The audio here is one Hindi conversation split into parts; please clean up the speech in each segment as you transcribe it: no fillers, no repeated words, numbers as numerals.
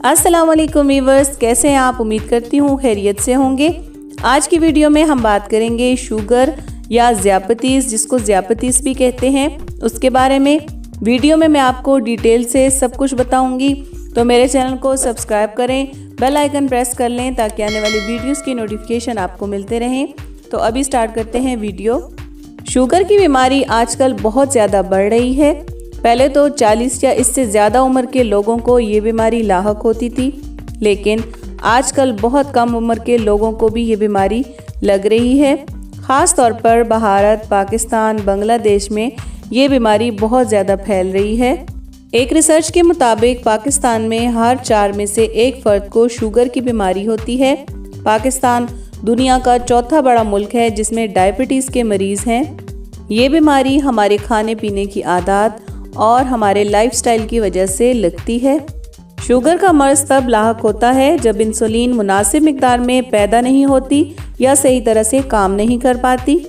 अस्सलाम वालेकुम व्यूअर्स, कैसे हैं आप? उम्मीद करती हूँ खैरियत से होंगे। आज की वीडियो में हम बात करेंगे शुगर या ज़ियापतीस, जिसको ज़ियापतीस भी कहते हैं, उसके बारे में। वीडियो में मैं आपको डिटेल से सब कुछ बताऊंगी, तो मेरे चैनल को सब्सक्राइब करें, बेल आइकन प्रेस कर लें ताकि आने वाली वीडियोस की नोटिफिकेशन आपको मिलते रहें। तो अभी स्टार्ट करते हैं वीडियो। शुगर की बीमारी आजकल बहुत ज़्यादा बढ़ रही है। पहले तो 40 या इससे ज़्यादा उम्र के लोगों को ये बीमारी लाहक होती थी, लेकिन आजकल बहुत कम उम्र के लोगों को भी ये बीमारी लग रही है। ख़ास तौर पर भारत, पाकिस्तान, बांग्लादेश में ये बीमारी बहुत ज़्यादा फैल रही है। एक रिसर्च के मुताबिक पाकिस्तान में हर 4 में से 1 फर्द को शुगर की बीमारी होती है। पाकिस्तान दुनिया का चौथा बड़ा मुल्क है जिसमें डायबिटीज़ के मरीज़ हैं। ये बीमारी हमारे खाने पीने की आदत और हमारे लाइफस्टाइल की वजह से लगती है। शुगर का मर्ज़ तब लाहक होता है जब इंसुलिन मुनासिब मिकदार में पैदा नहीं होती या सही तरह से काम नहीं कर पाती।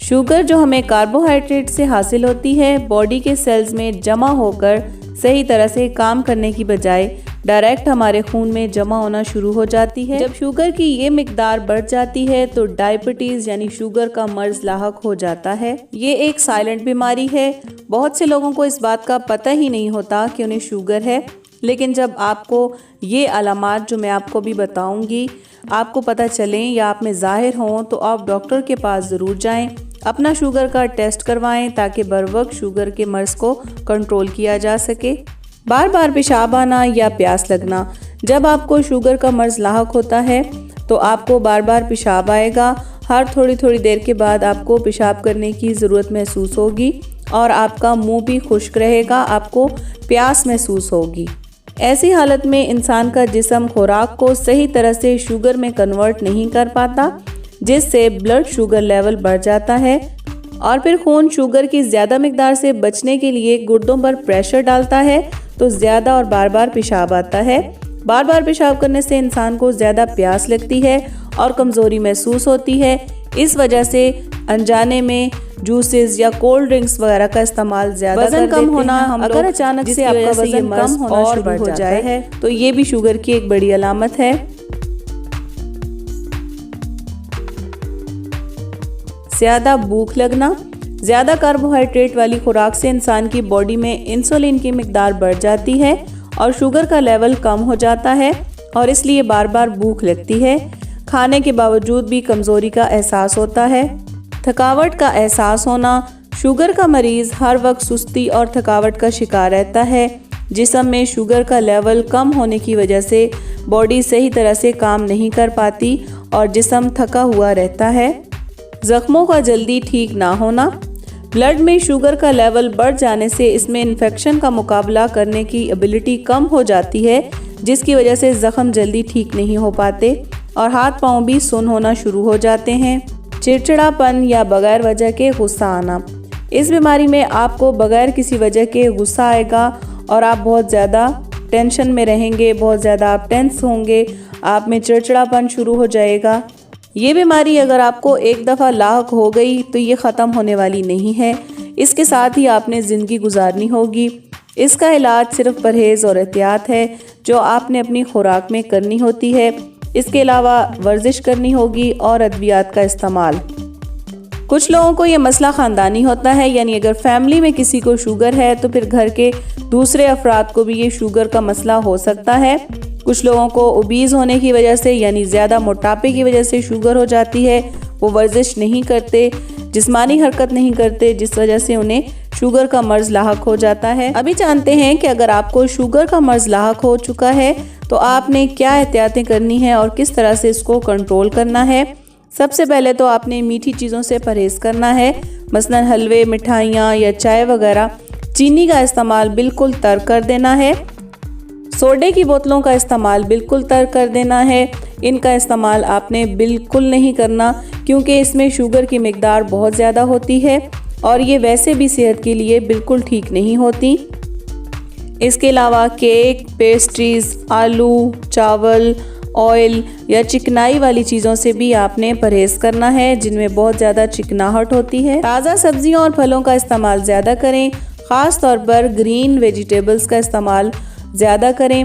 शुगर जो हमें कार्बोहाइड्रेट से हासिल होती है, बॉडी के सेल्स में जमा होकर सही तरह से काम करने की बजाय डायरेक्ट हमारे खून में जमा होना शुरू हो जाती है। जब शुगर की ये मिकदार बढ़ जाती है तो डायबिटीज़ यानी शुगर का मर्ज़ लाहक हो जाता है। ये एक साइलेंट बीमारी है। बहुत से लोगों को इस बात का पता ही नहीं होता कि उन्हें शुगर है, लेकिन जब आपको ये अलामात जो मैं आपको भी बताऊंगी आपको पता चलें या आप में ज़ाहिर हों, तो आप डॉक्टर के पास ज़रूर जाएं, अपना शुगर का टेस्ट करवाएं ताकि बरवक्त शुगर के मर्ज़ को कंट्रोल किया जा सके। बार बार पेशाब आना या प्यास लगना, जब आपको शुगर का मर्ज़ लाहक होता है तो आपको बार बार पेशाब आएगा। हर थोड़ी थोड़ी देर के बाद आपको पेशाब करने की ज़रूरत महसूस होगी और आपका मुंह भी खुश्क रहेगा, आपको प्यास महसूस होगी। ऐसी हालत में इंसान का जिस्म खुराक को सही तरह से शुगर में कन्वर्ट नहीं कर पाता, जिससे ब्लड शुगर लेवल बढ़ जाता है और फिर खून शुगर की ज़्यादा मिकदार से बचने के लिए गुर्दों पर प्रेशर डालता है, तो ज़्यादा और बार बार पेशाब आता है। बार बार पेशाब करने से इंसान को ज़्यादा प्यास लगती है और कमज़ोरी महसूस होती है। इस वजह से अनजाने में जूसेस या कोल्ड ड्रिंक्स वगैरह का इस्तेमाल ज़्यादा कर देते हैं। वज़न कम होना, अगर अचानक से आपका वज़न कम होना शुरू हो जाए है तो ये भी शुगर की एक बड़ी अलामत है। ज़्यादा भूख लगना, ज़्यादा कार्बोहाइड्रेट वाली खुराक से इंसान की बॉडी में इंसुलिन की मिकदार बढ़ जाती है और शुगर का लेवल कम हो जाता है और इसलिए बार बार भूख लगती है। खाने के बावजूद भी कमज़ोरी का एहसास होता है। थकावट का एहसास होना, शुगर का मरीज़ हर वक्त सुस्ती और थकावट का शिकार रहता है। जिस्म में शुगर का लेवल कम होने की वजह से बॉडी सही तरह से काम नहीं कर पाती और जिस्म थका हुआ रहता है। ज़ख्मों का जल्दी ठीक ना होना, ब्लड में शुगर का लेवल बढ़ जाने से इसमें इन्फेक्शन का मुकाबला करने की एबिलिटी कम हो जाती है, जिसकी वजह से ज़ख्म जल्दी ठीक नहीं हो पाते और हाथ पांव भी सुन्न होना शुरू हो जाते हैं। चिड़चिड़ापन या बगैर वजह के गुस्सा आना, इस बीमारी में आपको बगैर किसी वजह के गुस्सा आएगा और आप बहुत ज़्यादा टेंशन में रहेंगे, बहुत ज़्यादा आप टेंस होंगे, आप में चिड़चिड़ापन शुरू हो जाएगा। ये बीमारी अगर आपको एक दफ़ा लाहक हो गई तो ये ख़त्म होने वाली नहीं है, इसके साथ ही आपने ज़िंदगी गुजारनी होगी। इसका इलाज सिर्फ परहेज़ और एहतियात है जो आपने अपनी खुराक में करनी होती है। इसके अलावा वर्जिश करनी होगी और अद्वियात का इस्तेमाल। कुछ लोगों को ये मसला ख़ानदानी होता है, यानी अगर फैमिली में किसी को शुगर है तो फिर घर के दूसरे अफराद को भी ये शुगर का मसला हो सकता है। कुछ लोगों को ओबीज़ होने की वजह से यानी ज़्यादा मोटापे की वजह से शुगर हो जाती है। वो वर्जिश नहीं करते, जिस्मानी हरकत नहीं करते, जिस वजह से उन्हें शुगर का मर्ज़ लाहक हो जाता है। अभी जानते हैं कि अगर आपको शुगर का मर्ज़ लाहक हो चुका है तो आपने क्या एहतियातें करनी है और किस तरह से इसको कंट्रोल करना है। सबसे पहले तो आपने मीठी चीज़ों से परहेज़ करना है, मसलन हलवे, मिठाइयाँ या चाय वगैरह। चीनी का इस्तेमाल बिल्कुल तर्क कर देना है। सोडे की बोतलों का इस्तेमाल बिल्कुल तर्क कर देना है। इनका इस्तेमाल आपने बिल्कुल नहीं करना, क्योंकि इसमें शुगर की मिकदार बहुत ज़्यादा होती है और ये वैसे भी सेहत के लिए बिल्कुल ठीक नहीं होती। इसके अलावा केक, पेस्ट्रीज़, आलू, चावल, ऑयल या चिकनाई वाली चीज़ों से भी आपने परहेज़ करना है, जिनमें बहुत ज़्यादा चिकनाहट होती है। ताज़ा सब्जियों और फलों का इस्तेमाल ज़्यादा करें, ख़ास तौर पर ग्रीन वेजिटेबल्स का इस्तेमाल ज़्यादा करें।